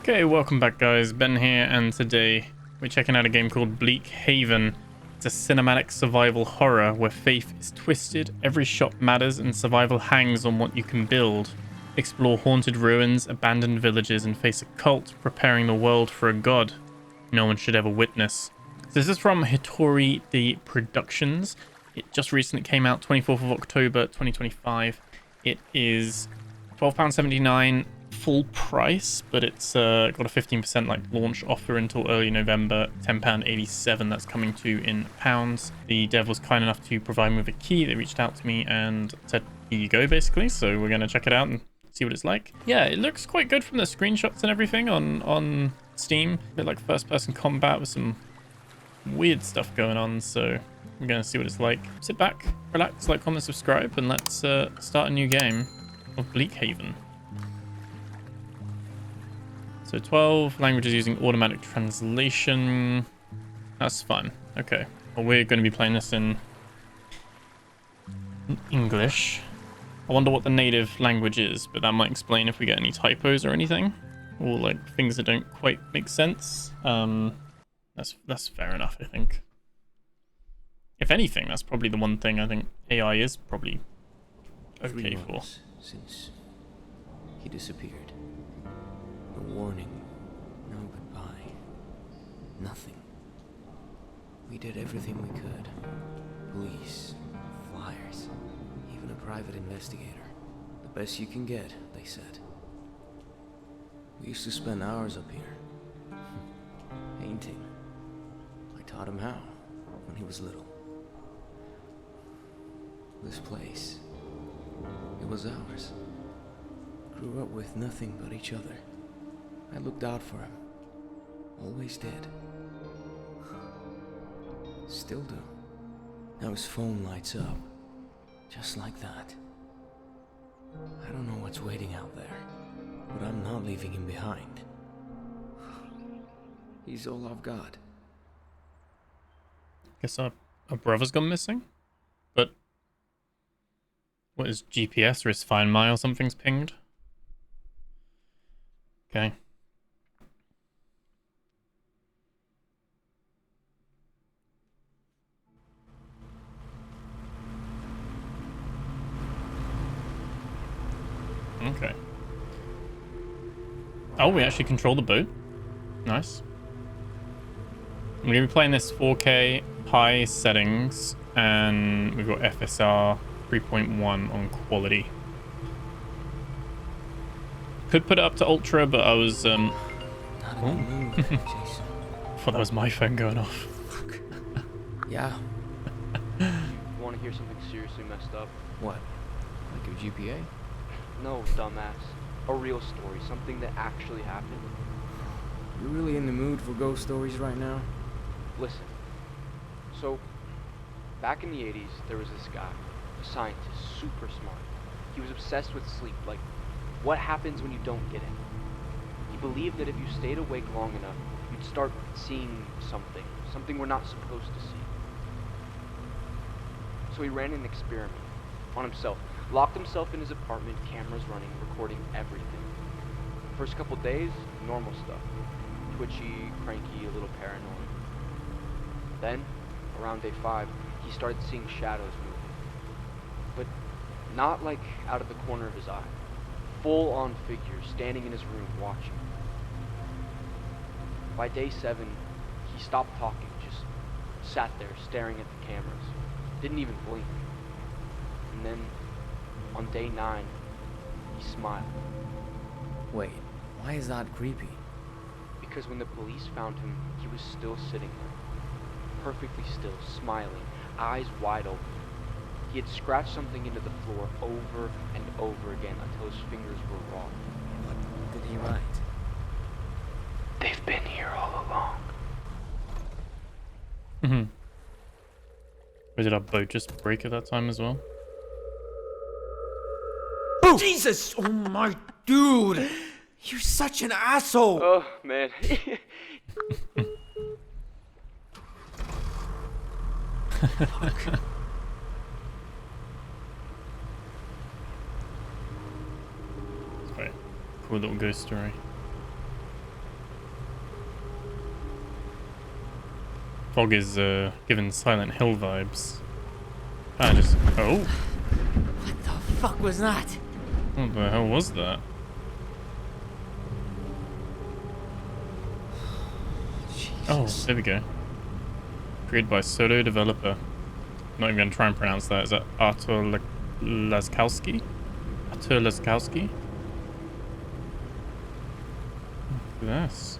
Okay, welcome back guys, Ben here, and today we're checking out a game called Bleak Haven. It's a cinematic survival horror where faith is twisted, every shot matters, and survival hangs on what you can build. Explore haunted ruins, abandoned villages, and face a cult preparing the world for a god no one should ever witness. So this is from Hitori De Productions. It just recently came out 24th of October 2025. It is £12.79 full price, but it's got a 15% like launch offer until early November. £10.87 that's coming to in pounds. The dev was kind enough to provide me with a key. They reached out to me and said here you go, basically. So we're going to check it out and see what it's like. Yeah, it looks quite good from the screenshots and everything on Steam. A bit like first person combat with some weird stuff going on, so we're going to see what it's like. Sit back, relax, like, comment, subscribe, and let's start a new game of Bleak Haven. So 12 languages using automatic translation. That's fun. Okay. Well, we're going to be playing this in English. I wonder what the native language is, but that might explain if we get any typos or anything, or like things that don't quite make sense. That's fair enough, I think. If anything, that's probably the one thing I think AI is probably okay for. Since he disappeared. No warning, no goodbye, nothing. We did everything we could. Police, flyers, even a private investigator. The best you can get, they said. We used to spend hours up here, painting. I taught him how, when he was little. This place, it was ours. Grew up with nothing but each other. I looked out for him. Always did. Still do. Now his phone lights up. Just like that. I don't know what's waiting out there, but I'm not leaving him behind. He's all I've got. Guess our brother's gone missing? But what is GPS or his Find My or something's pinged? Okay. Okay. Oh, we actually control the boat. Nice. I'm going to be playing this 4K high settings, and we've got FSR 3.1 on quality. Could put it up to ultra, but I was Not in the mood, Jason. thought that was my phone going off. Fuck. Yeah. You want to hear something seriously messed up? What? Like your GPA? No, dumbass. A real story, something that actually happened. You really in the mood for ghost stories right now? Listen. So, back in the 80s, there was this guy, a scientist, super smart. He was obsessed with sleep, like, what happens when you don't get it? He believed that if you stayed awake long enough, you'd start seeing something we're not supposed to see. So he ran an experiment on himself. Locked himself in his apartment, cameras running, recording everything. First couple days, normal stuff. Twitchy, cranky, a little paranoid. Then, around day 5, he started seeing shadows moving. But not like out of the corner of his eye. Full-on figures standing in his room watching. By day 7, he stopped talking, just sat there staring at the cameras. Didn't even blink. And then, on day 9, he smiled. Wait, why is that creepy? Because when the police found him, he was still sitting there. Perfectly still, smiling, eyes wide open. He had scratched something into the floor over and over again until his fingers were raw. What did he write? They've been here all along. Or did our boat just break at that time as well? Oh! Jesus! Oh my dude! You're such an asshole! Oh, man. Fuck. It's quite a cool little ghost story. Fog is giving Silent Hill vibes. I just... Oh! What the fuck was that? What the hell was that? Oh, Jesus. there we go. Created by solo developer. Not even going to try and pronounce that. Is that Artur Laskowski? Artur Laskowski? Look at this.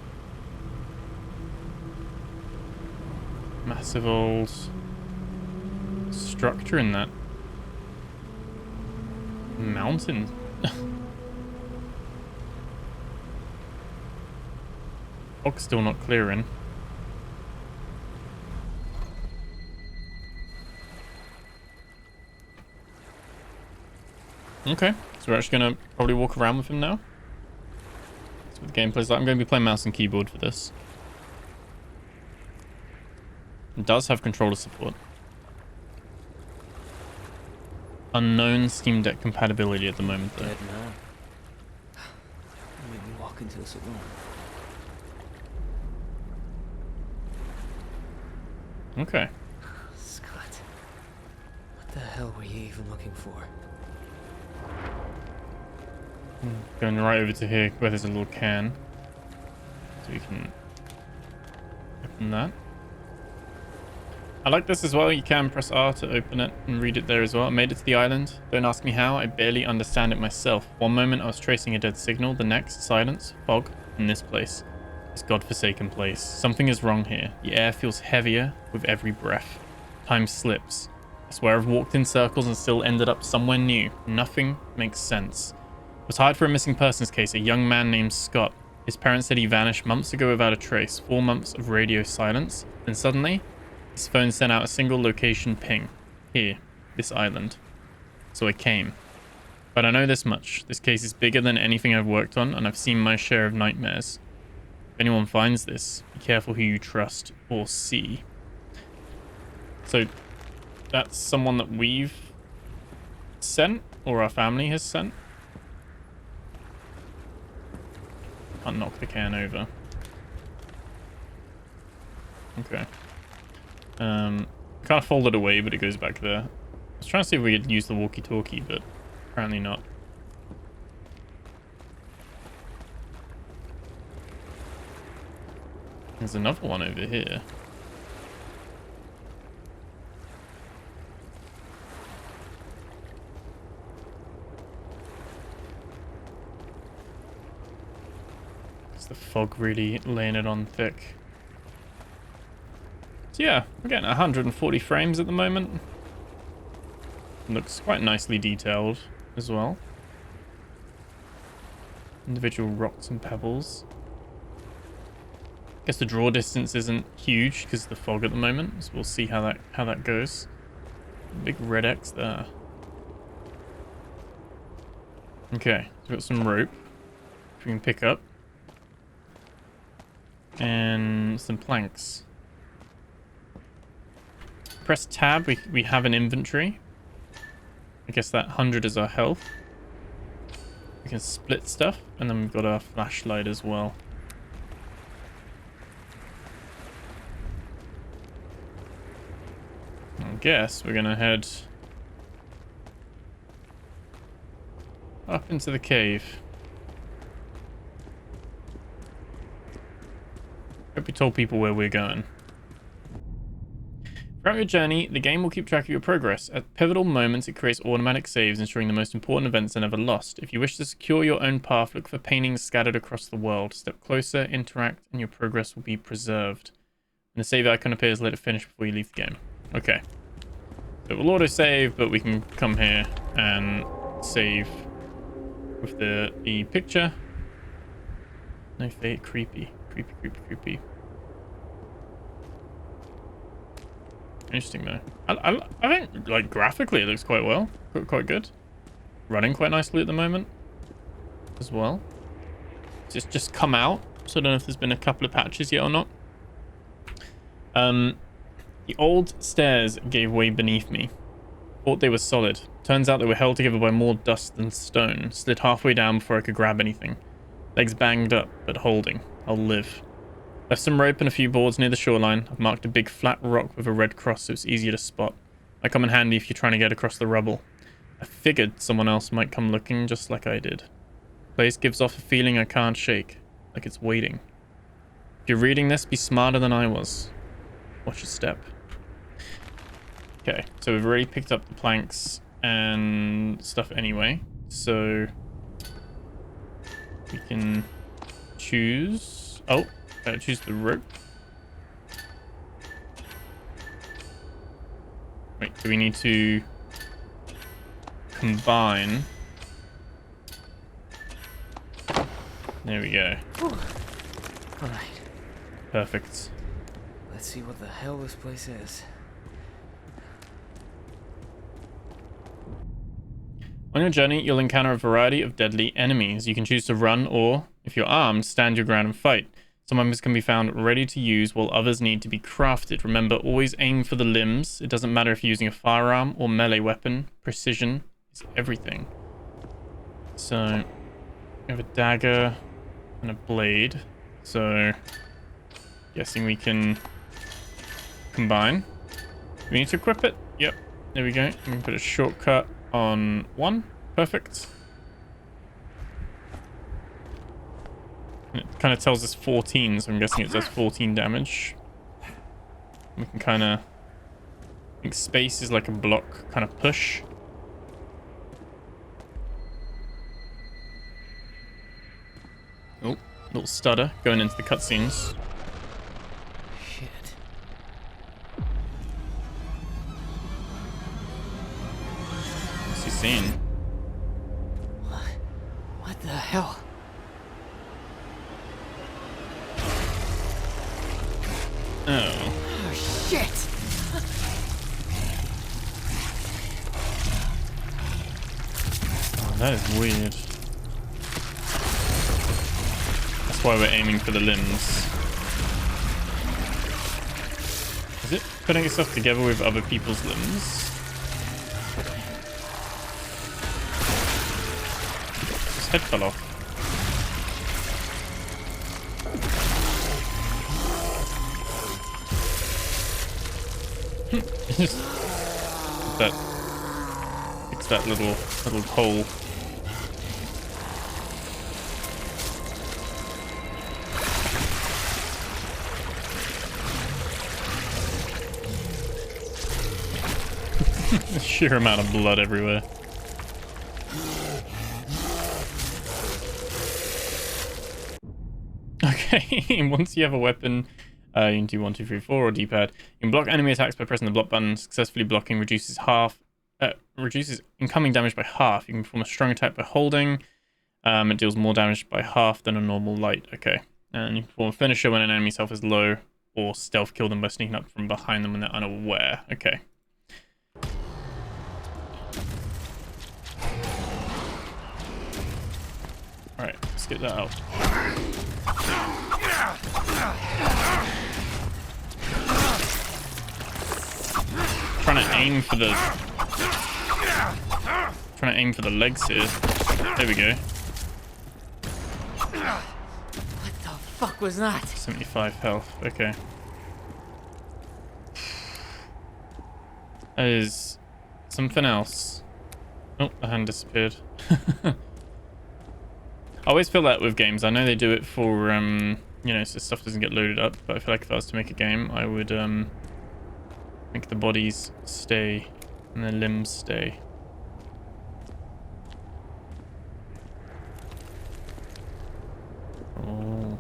Massive old structure in that mountain. Fog's still not clearing. Okay, so we're actually gonna probably walk around with him now. That's what the gameplay's like. I'm gonna be playing mouse and keyboard for this. It does have controller support. Unknown Steam Deck compatibility at the moment, though. Dead man. You made me walk into this alone. Okay. Scott. What the hell were you even looking for? Going right over to here where there's a little can. So we can open that. I like this as well. You can press R to open it and read it there as well. I made it to the island. Don't ask me how. I barely understand it myself. One moment I was tracing a dead signal. The next, silence, fog, and this place. This godforsaken place. Something is wrong here. The air feels heavier with every breath. Time slips. I swear I've walked in circles and still ended up somewhere new. Nothing makes sense. I was hired for a missing persons case, a young man named Scott. His parents said he vanished months ago without a trace. 4 months of radio silence. Then suddenly, his phone sent out a single location ping. Here, this island. So I came. But I know this much. This case is bigger than anything I've worked on, and I've seen my share of nightmares. If anyone finds this, be careful who you trust or see. So, that's someone that we've sent, or our family has sent. Can't knock the can over. Okay. Kind of fold it away, but it goes back there. I was trying to see if we could use the walkie-talkie, but apparently not. There's another one over here. Is the fog really laying it on thick? So yeah, we're getting 140 frames at the moment. Looks quite nicely detailed as well. Individual rocks and pebbles. Guess the draw distance isn't huge because of the fog at the moment, so we'll see how that goes. Big red X there. Okay, so we've got some rope we can pick up. And some planks. Press tab, we have an inventory. I guess that 100 is our health. We can split stuff, and then we've got our flashlight as well. I guess we're gonna head up into the cave. Hope we told people where we're going. Throughout your journey, the game will keep track of your progress. At pivotal moments, it creates automatic saves, ensuring the most important events are never lost. If you wish to secure your own path, look for paintings scattered across the world. Step closer, interact, and your progress will be preserved. When the save icon appears, let it finish before you leave the game. Okay. So we'll auto-save, but we can come here and save with the picture. No fate, creepy. Creepy. Interesting though. I think like graphically it looks quite well, quite good. Running quite nicely at the moment as well. It's just come out, so I don't know if there's been a couple of patches yet or not. The old stairs gave way beneath me. Thought they were solid. Turns out they were held together by more dust than stone. Slid halfway down before I could grab anything. Legs banged up, but holding. I'll live. Left some rope and a few boards near the shoreline. I've marked a big flat rock with a red cross so it's easier to spot. Might come in handy if you're trying to get across the rubble. I figured someone else might come looking just like I did. The place gives off a feeling I can't shake, like it's waiting. If you're reading this, be smarter than I was. Watch your step. Okay, so we've already picked up the planks and stuff anyway. So we can choose... Oh, choose the rope. Wait, do we need to combine? There we go. All right. Perfect. Let's see what the hell this place is. On your journey, you'll encounter a variety of deadly enemies. You can choose to run or, if you're armed, stand your ground and fight. Some weapons can be found ready to use while others need to be crafted. Remember, always aim for the limbs. It doesn't matter if you're using a firearm or melee weapon. Precision is everything. So, we have a dagger and a blade. So, guessing we can combine. We need to equip it. Yep, there we go. We can put a shortcut on 1. Perfect. And it kind of tells us 14, so I'm guessing it does 14 damage. We can kind of... I think space is like a block kind of push. Oh, little stutter going into the cutscenes. Shit. What's he seeing? What the hell? Oh. Oh, shit! Oh, that is weird. That's why we're aiming for the limbs. Is it putting itself together with other people's limbs? His head fell off. Just fix that little hole. The sheer amount of blood everywhere. Okay, once you have a weapon, you can do 1, 2, 3, 4 or D-pad. You can block enemy attacks by pressing the block button. Successfully blocking reduces incoming damage by half. You can perform a strong attack by holding. It deals more damage by half than a normal light. Okay, and you can perform a finisher when an enemy's health is low, or stealth kill them by sneaking up from behind them when they're unaware. Okay. Alright, let's get that out. Trying to aim for the legs here. There we go. What the fuck was that? 75 health. Okay. That is something else. Oh, the hand disappeared. I always feel that with games. I know they do it for, you know, so stuff doesn't get loaded up. But I feel like if I was to make a game, I would make the bodies stay and the limbs stay. Oh.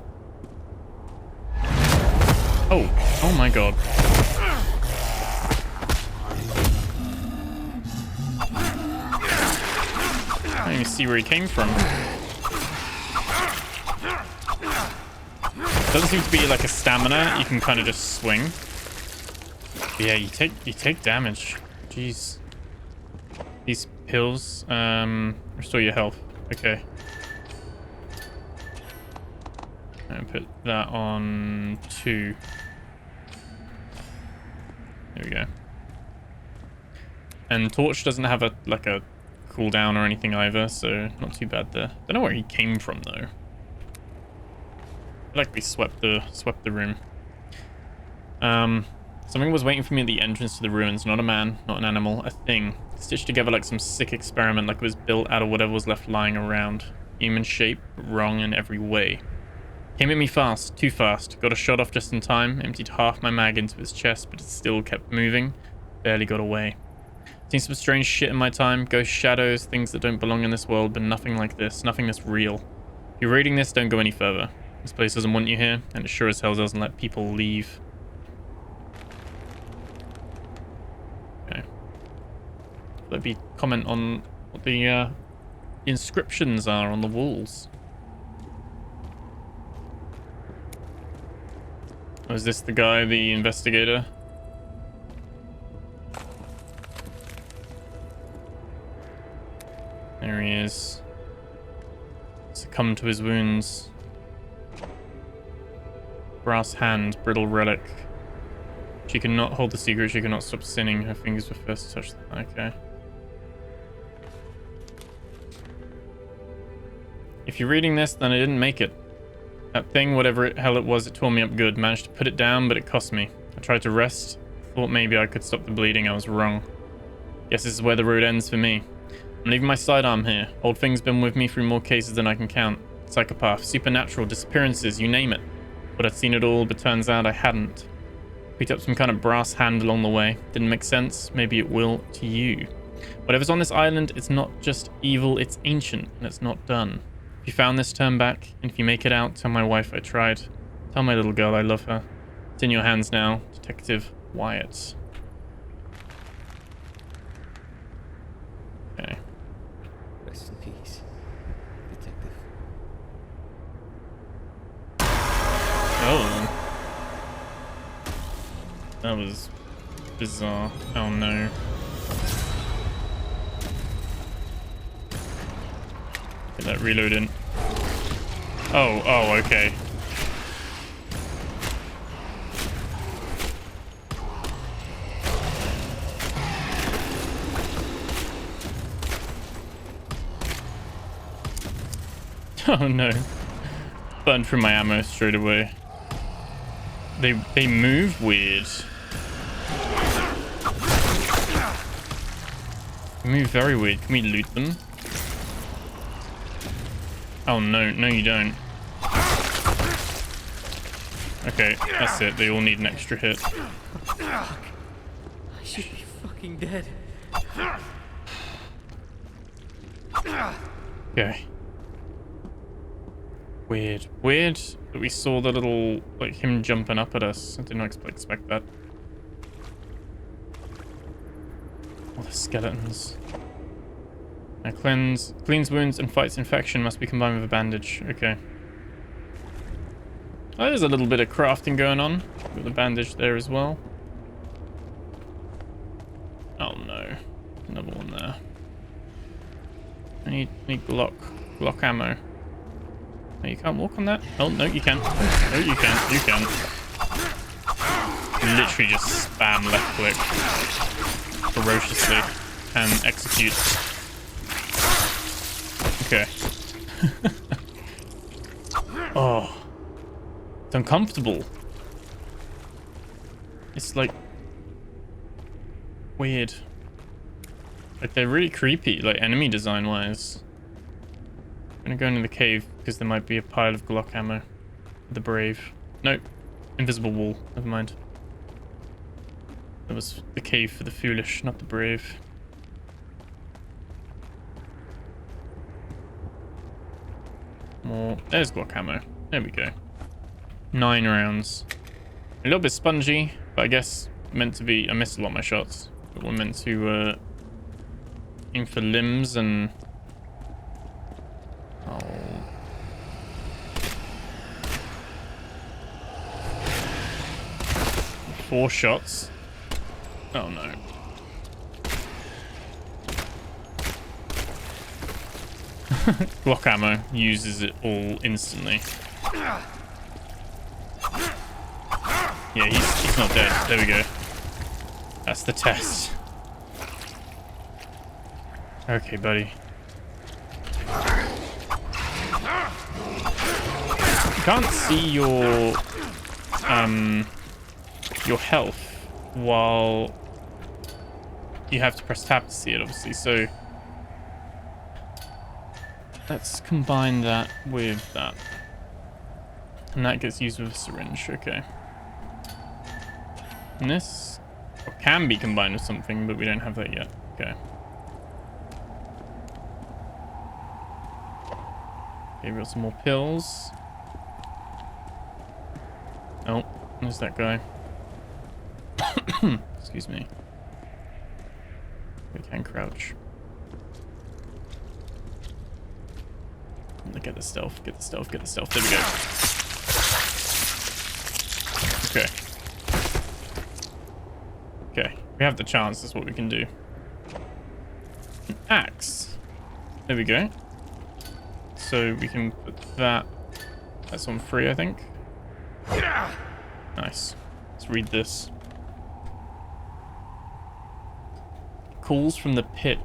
Oh. Oh my god. I don't even see where he came from. Doesn't seem to be like a stamina. You can kind of just swing. But yeah, you take damage. Jeez. These pills restore your health. Okay. And put that on 2. There we go. And torch doesn't have a cooldown or anything either, so not too bad there. Don't know where he came from though. feel like we swept the room. Something was waiting for me at the entrance to the ruins. Not a man, not an animal, a thing. Stitched together like some sick experiment, like it was built out of whatever was left lying around. Human shape, but wrong in every way. Came at me fast, too fast. Got a shot off just in time. Emptied half my mag into his chest, but it still kept moving. Barely got away. Seen some strange shit in my time. Ghost shadows, things that don't belong in this world, but nothing like this. Nothing that's real. If you're reading this, don't go any further. This place doesn't want you here, and it sure as hell doesn't let people leave. Okay. Let me comment on what the inscriptions are on the walls. Oh, is this the guy, the investigator? There he is. Succumbed to his wounds. Brass hand, brittle relic. She cannot hold the secret, she cannot stop sinning. Her fingers were first to touch the... Okay. If you're reading this, then I didn't make it. That thing, whatever hell it was, it tore me up good. Managed to put it down, but it cost me. I tried to rest. Thought maybe I could stop the bleeding. I was wrong. Guess this is where the road ends for me. I'm leaving my sidearm here. Old thing's been with me through more cases than I can count. Psychopath, supernatural, disappearances, you name it. But I'd seen it all, but turns out I hadn't. Picked up some kind of brass hand along the way. Didn't make sense. Maybe it will to you. Whatever's on this island, it's not just evil, it's ancient, and it's not done. If you found this, turn back, and if you make it out, tell my wife I tried. Tell my little girl I love her. It's in your hands now, Detective Wyatt. Okay. Rest in peace, Detective. Oh. That was bizarre. Oh no. Get that reload in. Oh, okay. Oh no. Burned through my ammo straight away. They move weird. They move very weird. Can we loot them? Oh no, no you don't. Okay, that's it. They all need an extra hit. I should be fucking dead. Okay. Weird. Weird that we saw the little, like, him jumping up at us. I did not expect that. All the skeletons. Now cleans wounds and fights infection. Must be combined with a bandage. Okay. Oh, there's a little bit of crafting going on with the bandage there as well. Oh no. Another one there. I need Glock ammo. No, you can't walk on that? Oh, no, you can. No, you can. You can. You literally just spam left click ferociously and execute. Okay. Oh. It's uncomfortable. It's like weird. Like they're really creepy, like enemy design wise. I'm gonna go into the cave because there might be a pile of Glock ammo. The brave. Nope. Invisible wall. Never mind. That was the cave for the foolish, not the brave. More. There's Glock ammo. There we go. 9 rounds. A little bit spongy, but I guess meant to be. I missed a lot of my shots. But we're meant to aim for limbs and. Oh. Four shots. Oh no. Glock ammo uses it all instantly. Yeah, he's not dead. There we go. That's the test. Okay, buddy. can't see your health while you have to press tab to see it, obviously. So let's combine that with that. And that gets used with a syringe, okay. And this can be combined with something, but we don't have that yet. Okay. Okay, we got some more pills. Oh, there's that guy. Excuse me. We can crouch. Get the stealth, get the stealth, get the stealth. There we go. Okay. Okay, we have the chance. That's what we can do. An axe. There we go. So we can put that. That's on free, I think. Nice. Let's read this. Calls from the pit.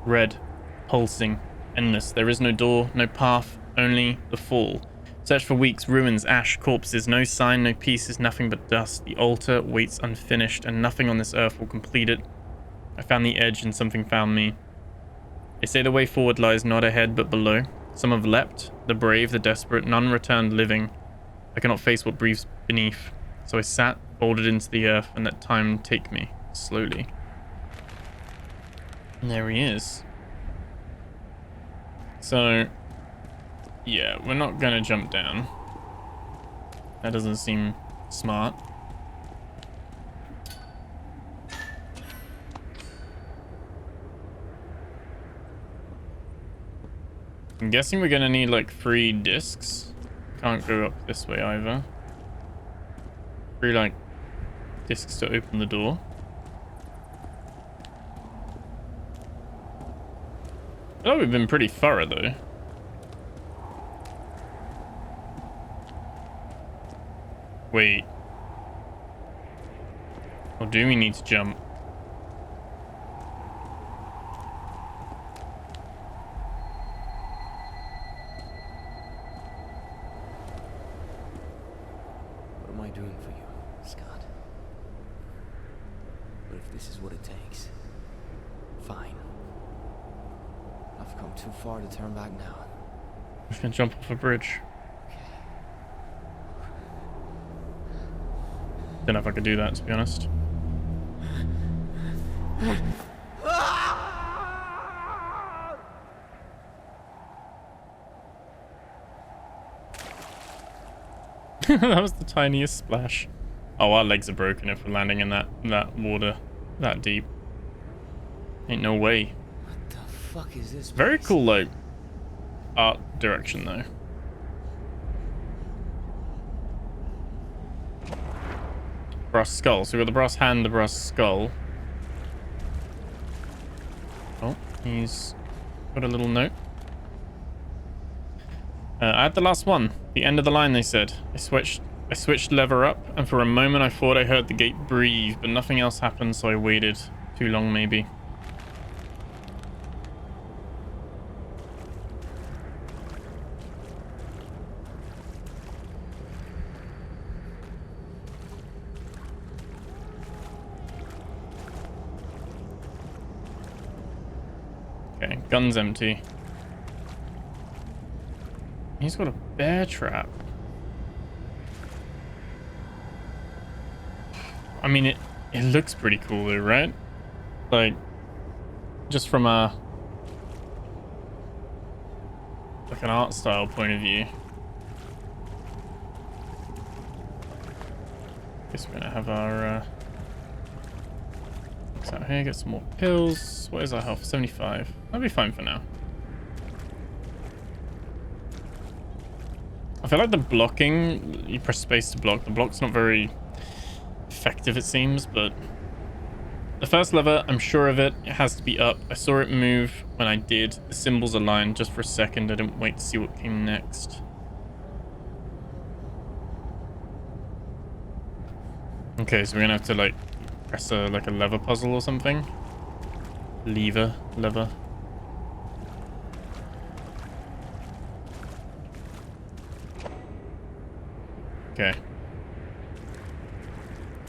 Red. Pulsing. Endless. There is no door, no path, only the fall. Search for weeks, ruins, ash, corpses, no sign, no pieces, nothing but dust. The altar waits unfinished, and nothing on this earth will complete it. I found the edge, and something found me. They say the way forward lies not ahead, but below. Some have leapt, the brave, the desperate, none returned living. I cannot face what breathes beneath. So I sat, folded into the earth, and let time take me, slowly. And there he is. So, yeah, we're not gonna jump down. That doesn't seem smart. I'm guessing we're gonna need like 3 discs. Can't go up this way either. 3 like discs to open the door. Oh, we've been pretty thorough though. Wait. Or do we need to jump? What am I doing for you, Scott? But if this is what it takes, fine. I've come too far to turn back now. I'm just gonna jump off a bridge. Don't know if I could do that, to be honest. That was the tiniest splash. Oh, our legs are broken if we're landing in that water that deep. Ain't no way. What the fuck is this? Very place? cool, like, art direction, though. Brass skull. So we've got the brass hand, the brass skull. Oh, he's got a little note. I had the last one. The end of the line, they said. I switched lever up, and for a moment I thought I heard the gate breathe, but nothing else happened, so I waited. Too long, maybe. Okay, gun's empty. He's got a bear trap. I mean, it looks pretty cool though, right? Like, just from a like an art style point of view. Guess we're gonna have our what's out here? Get some more pills. What is our health? 75. That'll be fine for now. I feel like the blocking, you press space to block. The block's not very effective, it seems, but the first lever, I'm sure of it. It has to be up. I saw it move when I did. The symbols aligned just for a second. I didn't wait to see what came next. Okay, so we're gonna have to like press a lever puzzle or something. Lever.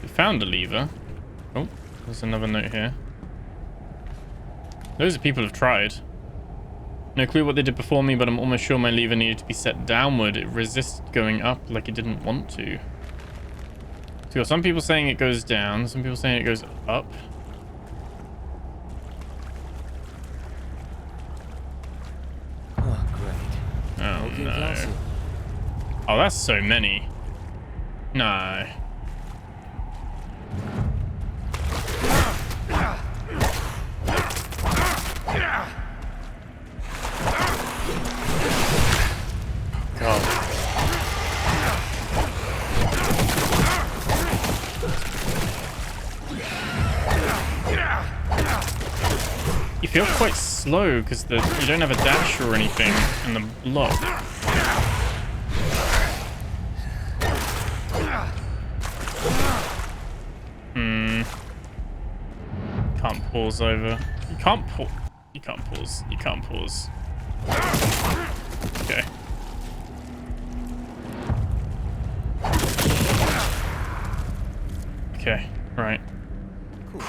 We found a lever. Oh, there's another note here. Those are people have tried. No clue what they did before me, but I'm almost sure my lever needed to be set downward. It resisted going up like it didn't want to. So you got some people saying it goes down, some people saying it goes up. Oh, great. Oh Okay, no. Council. Oh, that's so many. No. God. You feel quite slow because you don't have a dash or anything in the block. Can't pause over. You can't pause. You can't pause. You can't pause. Okay. Okay, right. Cool.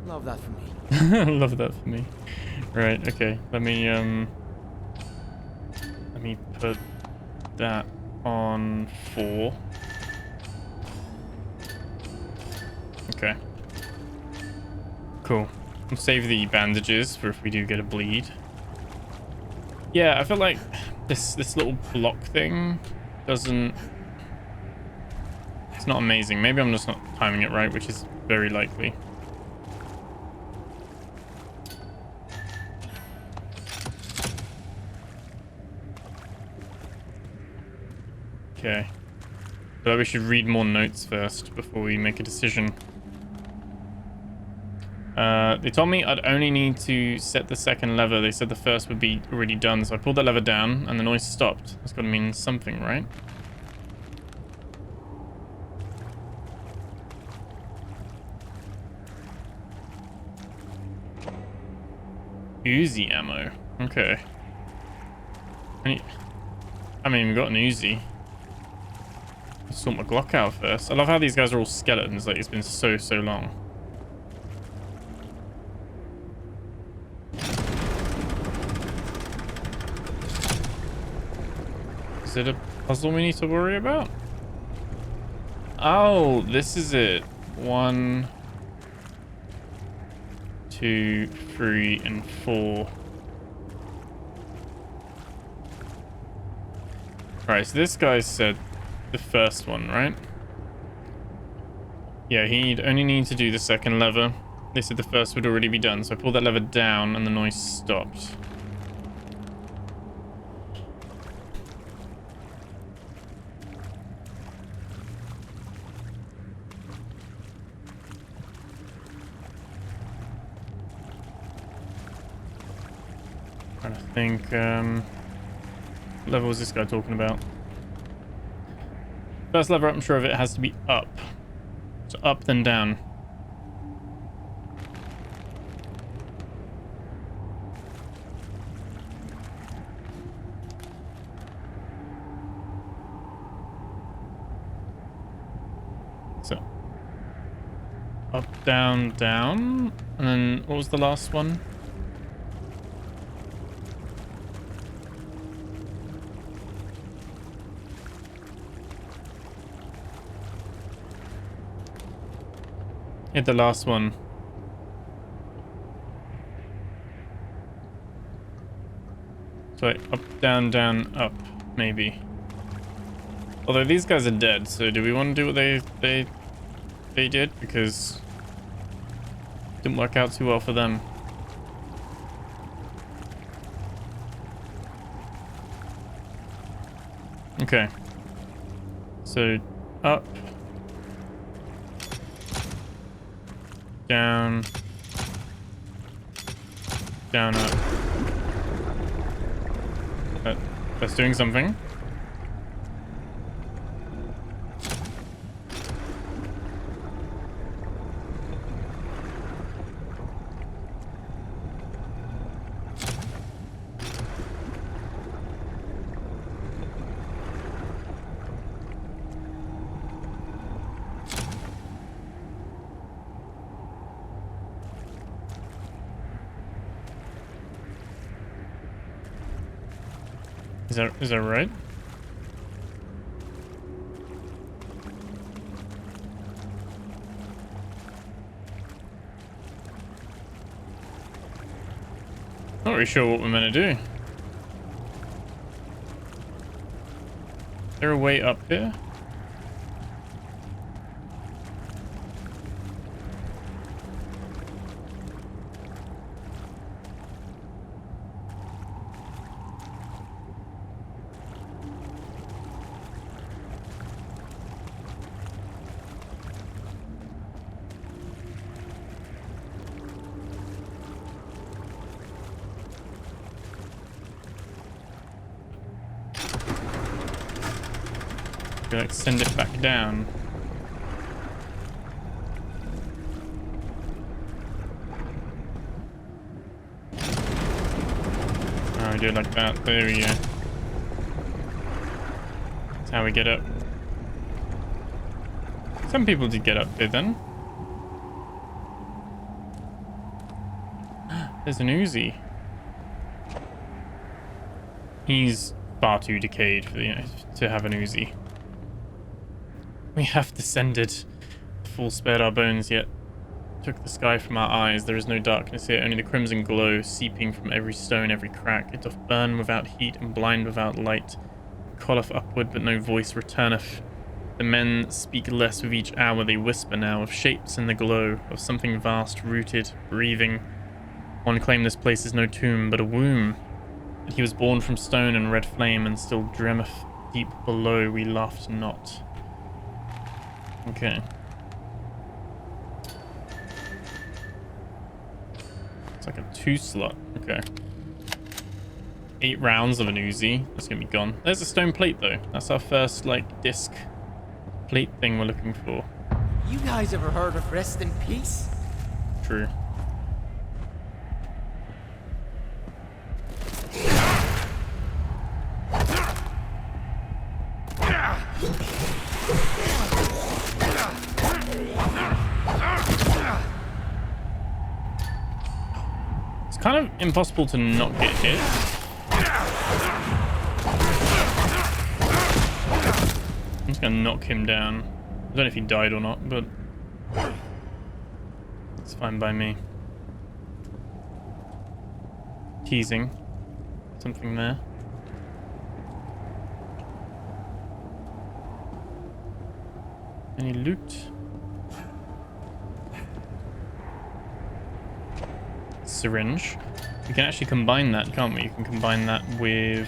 Love that for me. Love that for me. Right, okay. Let me put that on 4. Okay. Cool. We'll save the bandages for if we do get a bleed. Yeah, I feel like this little block thing doesn't... It's not amazing. Maybe I'm just not timing it right, which is very likely. Okay. So we should read more notes first before we make a decision. They told me I'd only need to set the second lever. They said the first would be already done, so I pulled that lever down and the noise stopped. That's got to mean something, right? Uzi ammo. Okay. I mean, we got an Uzi. Let's sort my Glock out first. I love how these guys are all skeletons. Like, it's been so long. Is it a puzzle we need to worry about? Oh, this is it. 1, 2, 3, and 4. Right, so this guy said the first one, right? Yeah, he'd only need to do the second lever. They said the first would already be done, so I pulled that lever down and the noise stopped. Trying to think, what level was this guy talking about? First lever, I'm sure of it has to be up. So up, then down. So up, down, down. And then what was the last one? Hit the last one. So up, down, down, up, maybe. Although these guys are dead, so do we want to do what they did? Because it didn't work out too well for them. Okay. So up. Down. Down, up. That's doing something. Is that right? Not really sure what we're meant to do. Is there a way up here? Like send it back down. Oh, we do it like that. There we go. That's how we get up. Some people did get up there then. There's an Uzi. He's far too decayed for to have an Uzi. We have descended. Full spared our bones, yet took the sky from our eyes. There is no darkness here, only the crimson glow seeping from every stone, every crack. It doth burn without heat and blind without light. Calleth upward, but no voice returneth. The men speak less with each hour. They whisper now of shapes in the glow, of something vast, rooted, breathing. One claimed this place is no tomb, but a womb. That he was born from stone and red flame, and still dreameth deep below. We laughed not. Okay. It's like a 2-slot. Okay. 8 rounds of an Uzi. That's gonna be gone. There's a stone plate though. That's our first like disc plate thing we're looking for. You guys ever heard of rest in peace? True. Kind of impossible to not get hit. I'm just gonna knock him down. I don't know if he died or not, but it's fine by me. Teasing. Something there. Any loot? Syringe. We can actually combine that, can't we? You can combine that with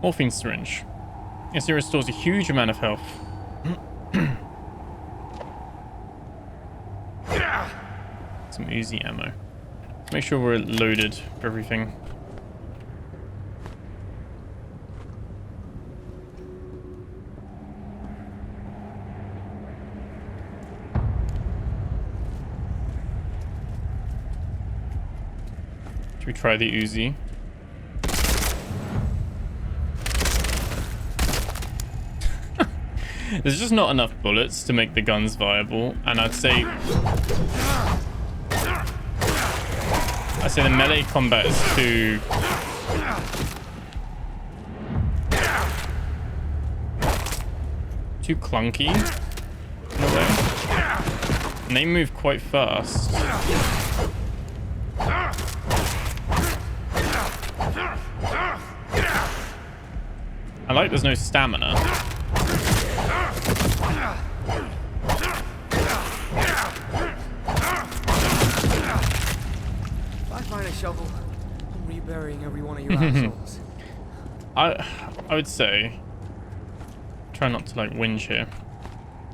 morphine syringe. Yes, it restores a huge amount of health. Some Uzi ammo. Let's make sure we're loaded for everything. Should we try the Uzi? There's just not enough bullets to make the guns viable, and I'd say the melee combat is too clunky in a way, and they move quite fast. I like there's no stamina. If I find a shovel, I'm reburying every one of your assholes. I would say try not to like whinge here.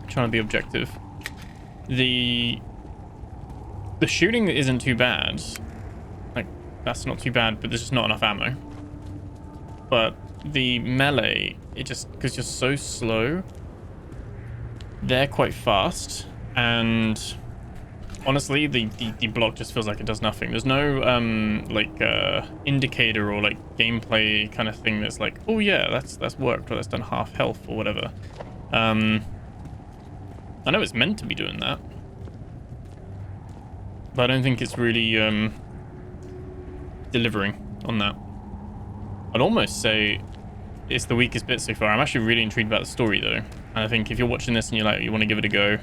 Trying to be objective. The shooting isn't too bad. Like that's not too bad, but there's just not enough ammo. But the melee, it just because you're so slow, they're quite fast, and honestly the block just feels like it does nothing. There's no indicator or like gameplay kind of thing that's like, oh yeah, that's worked, or that's done half health or whatever. I know it's meant to be doing that, but I don't think it's really delivering on that. I'd almost say it's the weakest bit so far. I'm actually really intrigued about the story though. And I think if you're watching this and you're like, you want to give it a go,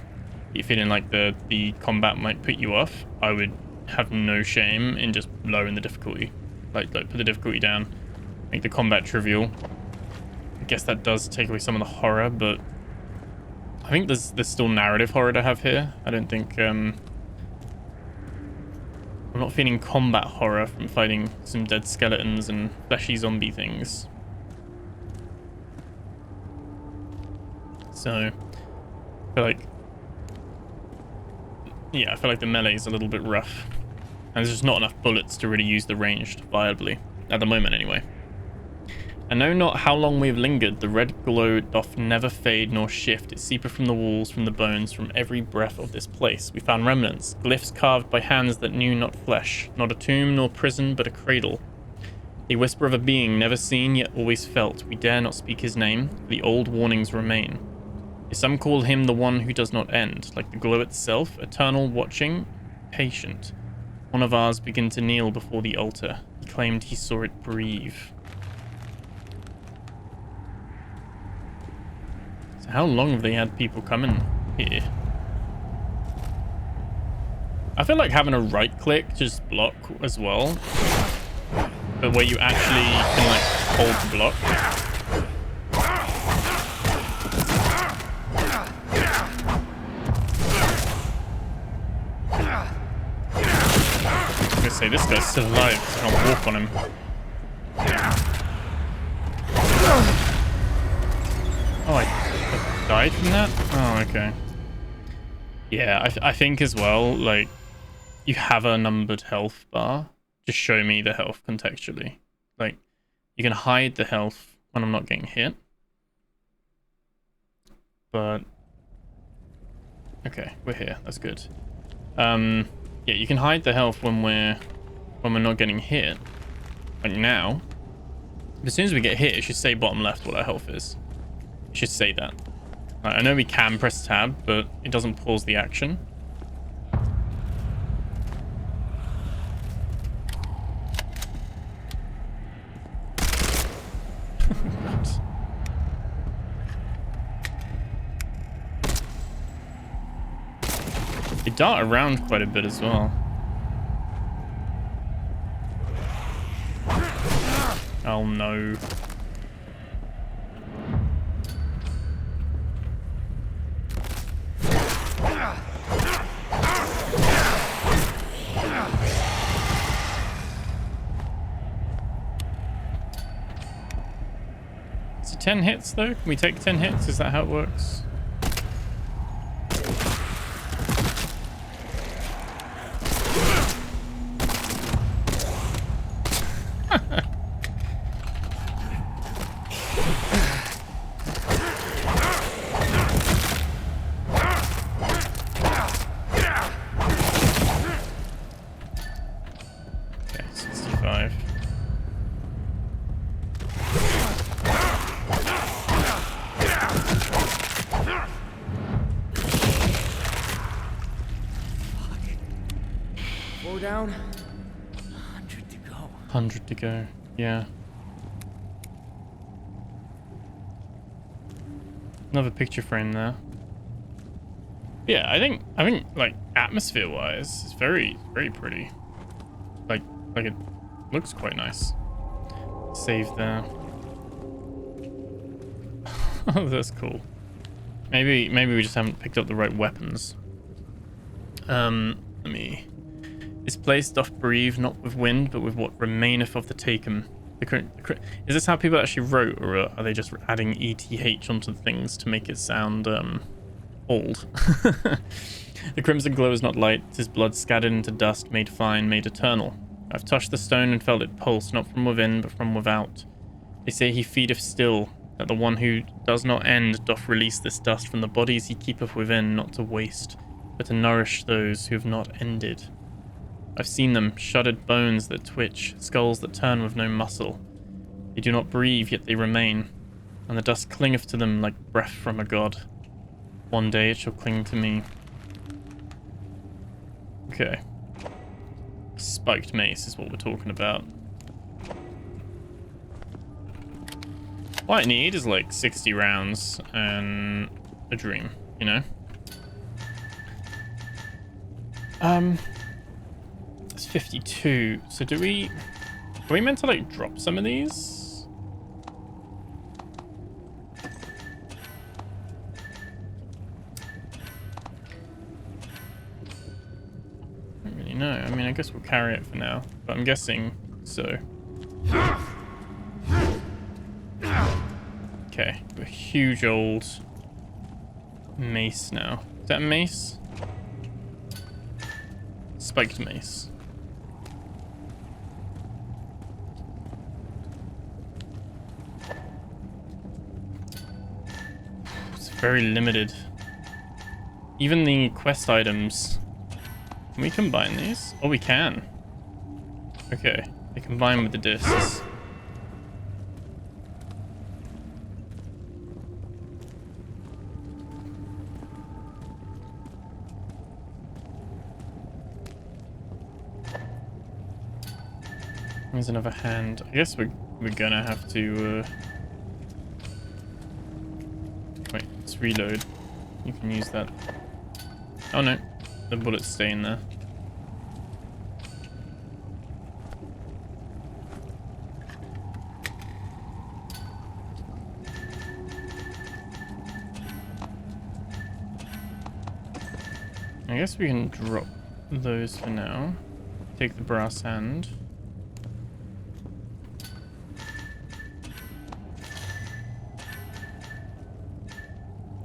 you're feeling like the combat might put you off, I would have no shame in just lowering the difficulty. Like put the difficulty down, make the combat trivial. I guess that does take away some of the horror, but I think there's still narrative horror to have here. I don't think I'm not feeling combat horror from fighting some dead skeletons and fleshy zombie things. So I feel like, yeah, I feel like the melee is a little bit rough. And there's just not enough bullets to really use the ranged viably. At the moment, anyway. I know not how long we have lingered. The red glow doth never fade nor shift. It seepeth from the walls, from the bones, from every breath of this place. We found remnants, glyphs carved by hands that knew not flesh. Not a tomb nor prison, but a cradle. A whisper of a being never seen, yet always felt. We dare not speak his name. The old warnings remain. Some call him the one who does not end, like the glow itself, eternal, watching, patient. One of ours began to kneel before the altar. He claimed he saw it breathe. So how long have they had people coming here? I feel like having a right click just block as well, but where you actually can like hold the block. Say this guy's still alive, so I can't walk on him. Oh, I died from that? Oh, okay. Yeah, I think as well, like, you have a numbered health bar. Just show me the health contextually. Like, you can hide the health when I'm not getting hit. But, okay, we're here. That's good. Yeah, you can hide the health when we're not getting hit. Like now. But as soon as we get hit, it should say bottom left what our health is. It should say that. Like, I know we can press tab, but it doesn't pause the action. They dart around quite a bit as well. Oh no. Is it 10 hits though? Can we take 10 hits? Is that how it works? Down. 100 to go. 100 to go. Yeah. Another picture frame there. Yeah, I think like atmosphere wise, it's very pretty. Like it looks quite nice. Save there. Oh, that's cool. Maybe we just haven't picked up the right weapons. Let me. This place doth breathe, not with wind, but with what remaineth of the taken. Is this how people actually wrote, or are they just adding ETH onto things to make it sound old? The crimson glow is not light, 'tis blood scattered into dust, made fine, made eternal. I've touched the stone and felt it pulse, not from within, but from without. They say he feedeth still, that the one who does not end doth release this dust from the bodies he keepeth within, not to waste, but to nourish those who have not ended. I've seen them, shuddered bones that twitch, skulls that turn with no muscle. They do not breathe, yet they remain, and the dust clingeth to them like breath from a god. One day it shall cling to me. Okay. Spiked mace is what we're talking about. What I need is like 60 rounds and a dream, you know? It's 52. So are we meant to like drop some of these? I don't really know. I mean, I guess we'll carry it for now, but I'm guessing so. Okay, a huge old mace now. Is that a mace? Spiked mace. It's very limited. Even the quest items. Can we combine these? Oh, we can. Okay, they combine with the discs. There's another hand. I guess we're gonna have to wait, let's reload. You can use that. Oh no, the bullets stay in there. I guess we can drop those for now. Take the brass hand.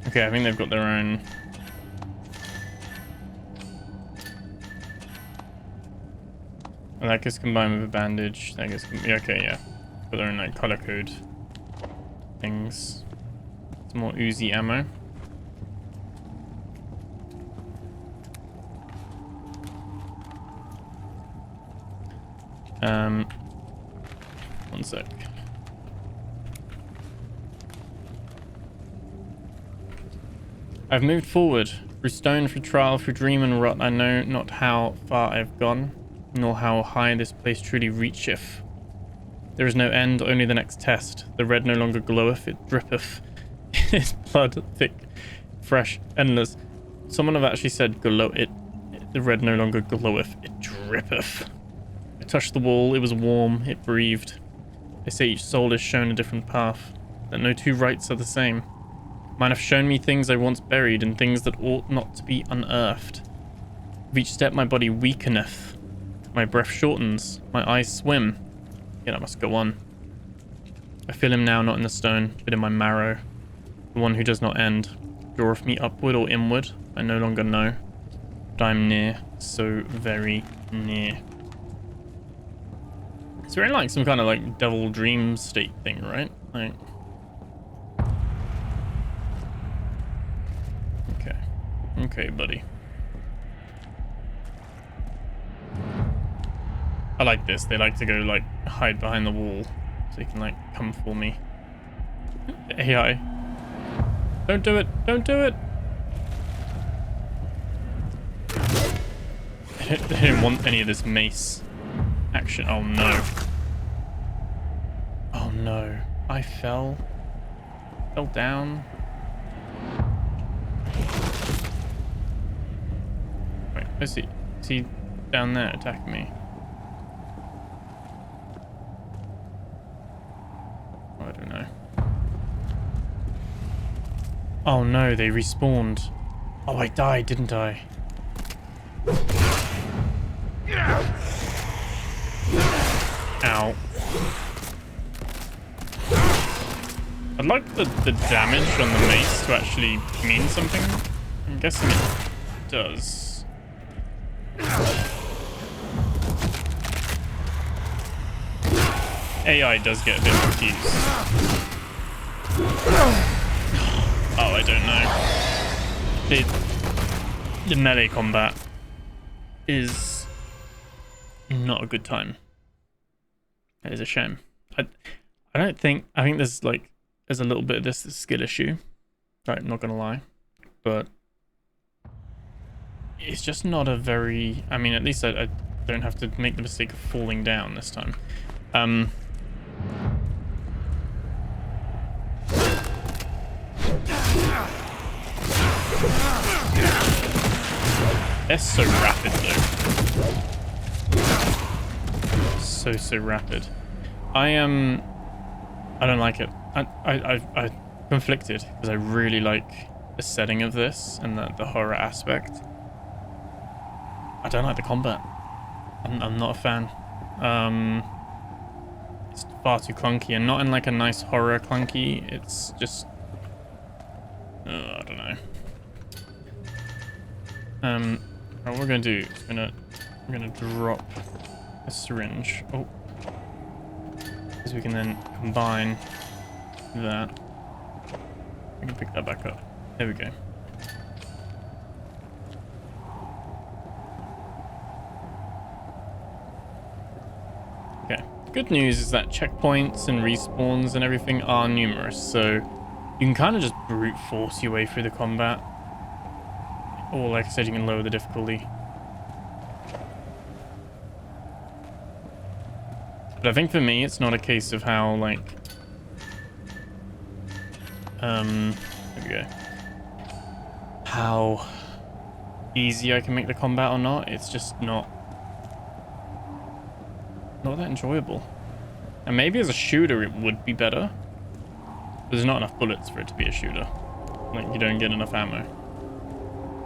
Okay, I think they've got their own. Well, that gets combined with a bandage. That gets okay, yeah. Got their own like color code things. Some more Uzi ammo. One sec. I've moved forward, through stone, through trial, through dream and rot. I know not how far I've gone, nor how high this place truly reacheth. There is no end, only the next test. The red no longer gloweth, it drippeth. Its blood thick, fresh, endless. Someone have actually said the red no longer gloweth, it drippeth. I touched the wall, it was warm, it breathed. They say each soul is shown a different path, that no two rights are the same. Mine have shown me things I once buried and things that ought not to be unearthed. With each step my body weakeneth. My breath shortens. My eyes swim. Yet I must go on. I feel him now not in the stone, but in my marrow. The one who does not end. Draweth me upward or inward, I no longer know. But I am near, so very near. So we're in like some kind of like devil dream state thing, right? Like... Okay, buddy. I like this. They like to go, like, hide behind the wall so they can, like, come for me. AI. Don't do it. Don't do it. They didn't want any of this mace action. Oh, no. Oh, no. I fell. Fell down. Wait, is he down there attacking me? Oh, I don't know. Oh no, they respawned. Oh, I died, didn't I? Ow. I'd like the damage on the mace to actually mean something. I'm guessing it does. AI does get a bit confused. Oh, I don't know. The melee combat is not a good time. It is a shame. I think there's a little bit of this skill issue. Right, I'm not gonna lie, but it's just not a very. I mean, at least I don't have to make the mistake of falling down this time. They're so rapid though. So rapid. I don't like it. I'm conflicted because I really like the setting of this and the horror aspect. I don't like the combat. I'm not a fan. It's far too clunky, and not in like a nice horror clunky. It's just, I don't know. What we're gonna do is we're gonna drop a syringe. Oh, because we can then combine that. We can pick that back up. There we go. Okay. Good news is that checkpoints and respawns and everything are numerous, so you can kind of just brute force your way through the combat. Or like I said, you can lower the difficulty. But I think for me, it's not a case of how, like... there we go. How easy I can make the combat or not. It's just not that enjoyable. And maybe as a shooter, it would be better. But there's not enough bullets for it to be a shooter. Like, you don't get enough ammo.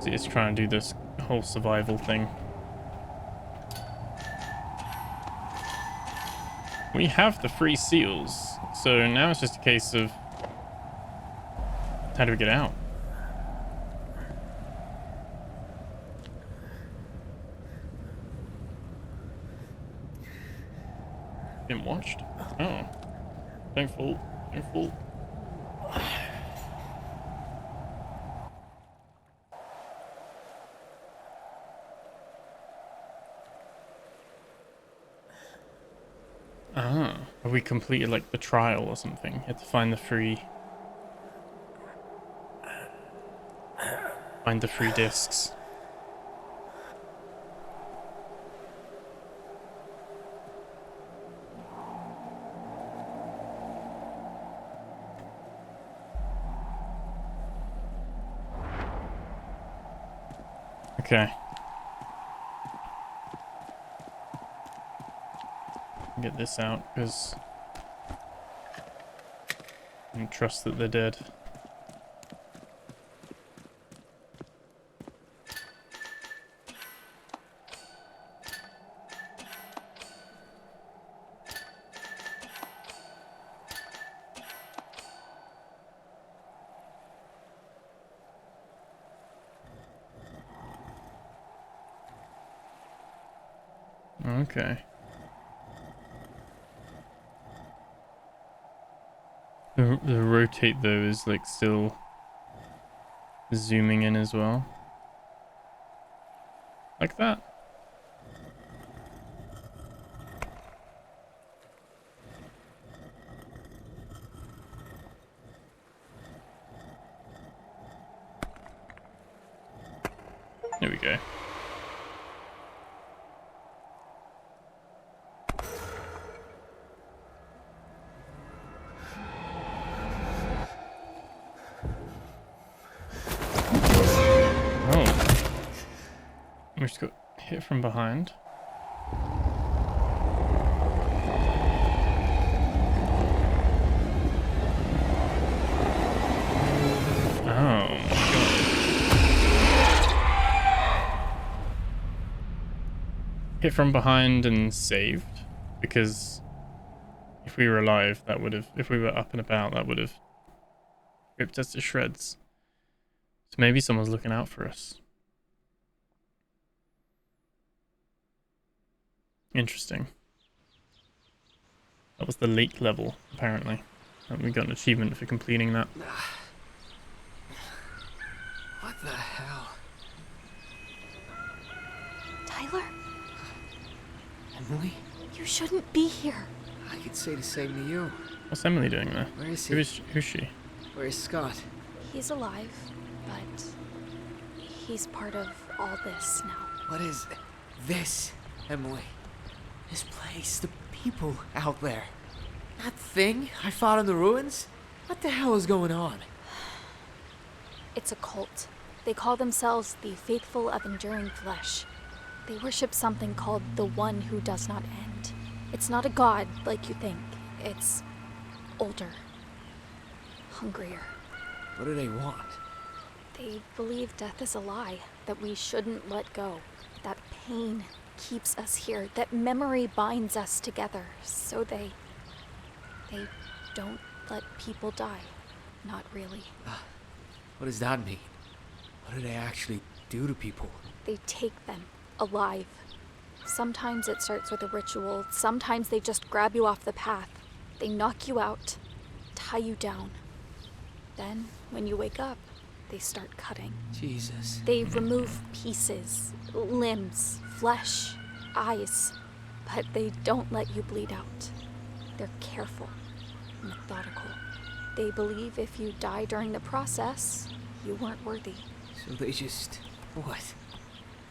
So it's trying to do this whole survival thing. We have the free seals, so now it's just a case of how do we get out? Been watched? Oh. Don't fall. Don't fall. Ah, have we completed like the trial or something? You have to find the free discs. Okay. Get this out because I don't trust that they're dead. Okay. The rotate though is like still zooming in as well. Like that. There we go. We just got hit from behind. Oh my god. Hit from behind and saved, because if we were alive, that would have, if we were up and about, that would have ripped us to shreds. So maybe someone's looking out for us. Interesting. That was the lake level, apparently. And we got an achievement for completing that. What the hell? Tyler? Emily? You shouldn't be here. I could say the same to you. What's Emily doing there? Where is he? Who's she? Where is Scott? He's alive, but he's part of all this now. What is this, Emily? This place, the people out there. That thing I fought in the ruins? What the hell is going on? It's a cult. They call themselves the Faithful of Enduring Flesh. They worship something called the One Who Does Not End. It's not a god like you think. It's older, hungrier. What do they want? They believe death is a lie, that we shouldn't let go, that pain keeps us here, that memory binds us together, so they don't let people die. Not really. What does that mean? What do they actually do to people? They take them alive. Sometimes it starts with a ritual, sometimes they just grab you off the path. They knock you out, tie you down. Then, when you wake up, they start cutting. Jesus. They remove pieces, limbs, flesh, eyes, but they don't let you bleed out. They're careful, methodical. They believe if you die during the process, you weren't worthy. So they just, what?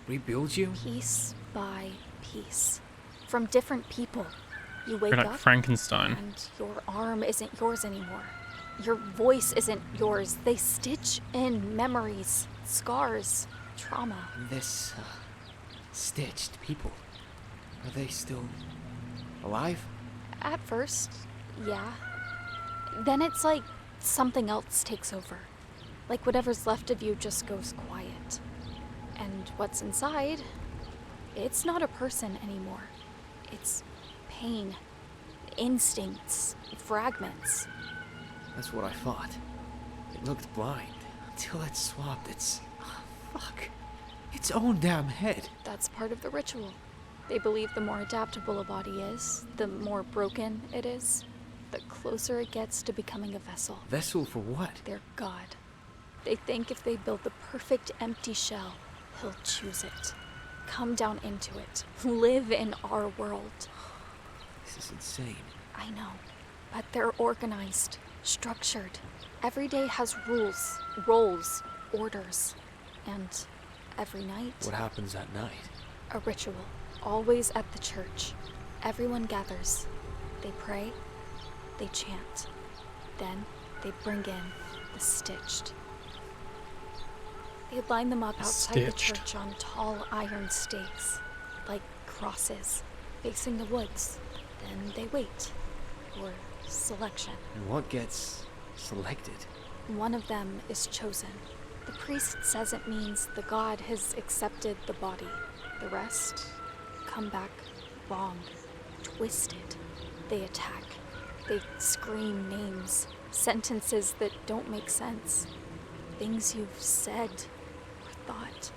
Rebuild you? Piece by piece. From different people. You wake You're like up, Frankenstein. and your arm isn't yours anymore. Your voice isn't yours. They stitch in memories, scars, trauma. And this, stitched people, are they still alive? At first, yeah. Then it's like something else takes over. Like whatever's left of you just goes quiet. And what's inside, it's not a person anymore. It's pain, instincts, fragments. That's what I thought. It looked blind, until it swapped its, its own damn head. That's part of the ritual. They believe the more adaptable a body is, the more broken it is, the closer it gets to becoming a vessel. Vessel for what? Their god. They think if they build the perfect empty shell, he'll choose it. Come down into it. Live in our world. This is insane. I know, but they're organized, structured. Every day has rules, roles, orders. And every night, What happens at night? a ritual. Always at the church. Everyone gathers. They pray, they chant. Then they bring in the stitched. They line them up outside the Stitched. church on tall iron stakes, like crosses, facing the woods. Then they wait for selection. And what gets selected? One of them is chosen. The priest says it means the god has accepted the body. The rest come back wrong, twisted. They attack. They scream names, sentences that don't make sense. Things you've said or thought,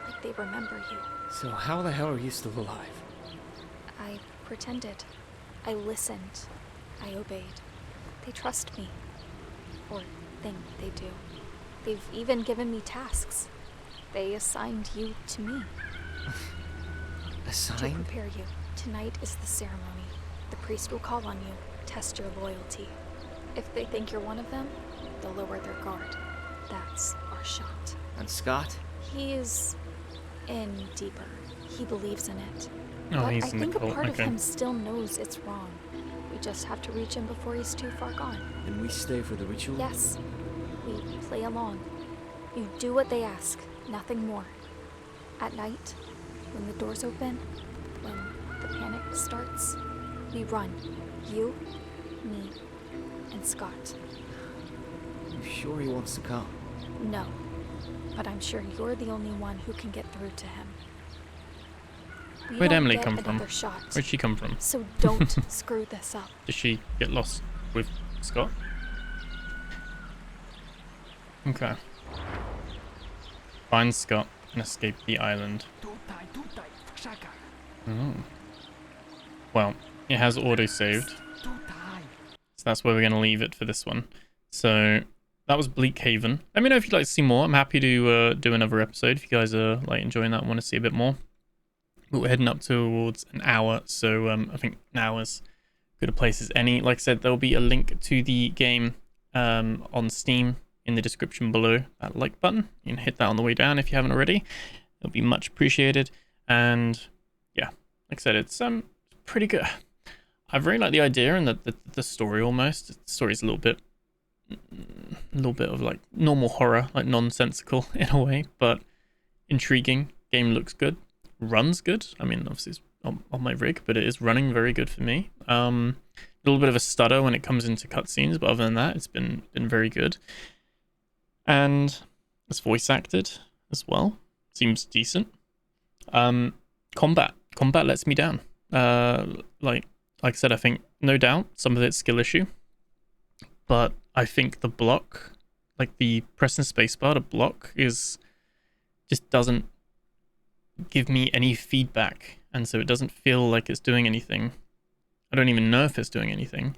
like they remember you. So how the hell are you still alive? I pretended. I listened. I obeyed. They trust me. Or think they do. They've even given me tasks. They assigned you to me. To Assigned? prepare you. Tonight is the ceremony. The priest will call on you, test your loyalty. If they think you're one of them, they'll lower their guard. That's our shot. And Scott? He is in deeper. He believes in it. Oh, But he's I in the think a cult. part of Okay. him still knows it's wrong. We just have to reach him before he's too far gone. And we stay for the ritual? Yes, we play along. You do what they ask, nothing more. At night, when the doors open, when the panic starts, we run. You, me, and Scott. You sure he wants to come? No, but I'm sure you're the only one who can get through to him. We Where'd don't Emily get come from? another shot, Where'd she come from? so don't screw this up. Did she get lost with Scott? Okay. Find Scott and escape the island. Oh. Well, it has auto-saved. So that's where we're going to leave it for this one. So that was Bleak Haven. Let me know if you'd like to see more. I'm happy to do another episode if you guys are like enjoying that and want to see a bit more. But we're heading up towards an hour, so I think an hour's good a place as any. Like I said, there'll be a link to the game on Steam in the description below. That like button, you can hit that on the way down if you haven't already. It'll be much appreciated. And yeah, like I said, it's pretty good. I really like the idea and the story almost. The story's a little bit little bit of like normal horror, like nonsensical in a way, but intriguing. Game looks good, runs good. I mean, obviously it's on my rig, but it is running very good for me. A little bit of a stutter when it comes into cutscenes, but other than that, it's been very good. And it's voice acted as well. Seems decent. Combat lets me down. Like I said, I think no doubt some of it's skill issue, but I think the block, like the pressing spacebar to block, just doesn't give me any feedback, and so it doesn't feel like it's doing anything. I don't even know if it's doing anything.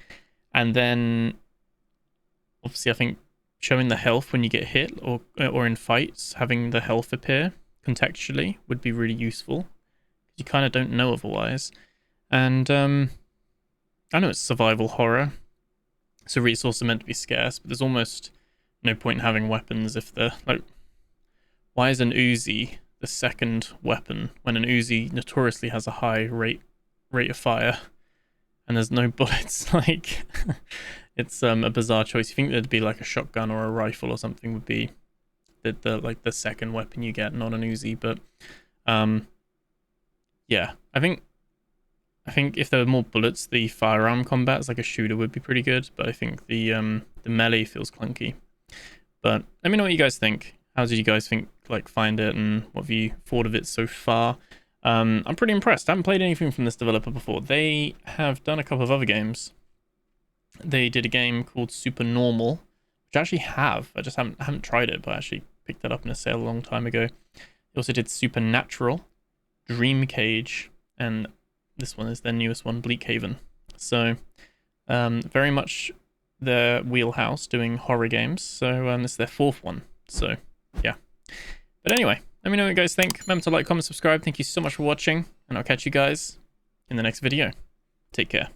And then obviously I think showing the health when you get hit or in fights, having the health appear contextually would be really useful. You kind of don't know otherwise. And I know it's survival horror, so resources are meant to be scarce, but there's almost no point in having weapons if they're like, why is an Uzi the second weapon when an Uzi notoriously has a high rate of fire and there's no bullets? Like, it's a bizarre choice. You think there'd be like a shotgun or a rifle or something would be the second weapon you get, not an Uzi. But yeah, I think if there were more bullets, the firearm combat as like a shooter would be pretty good. But I think the melee feels clunky. But let me know what you guys think. How did you guys find it, and what have you thought of it so far? I'm pretty impressed. I haven't played anything from this developer before. They have done a couple of other games. They did a game called Super Normal, which I actually have. I just haven't tried it, but I actually picked that up in a sale a long time ago. They also did Supernatural, Dream Cage, and this one is their newest one, Bleak Haven. So very much their wheelhouse, doing horror games. So this is their fourth one. So yeah. But anyway, let me know what you guys think. Remember to like, comment, subscribe. Thank you so much for watching, and I'll catch you guys in the next video. Take care.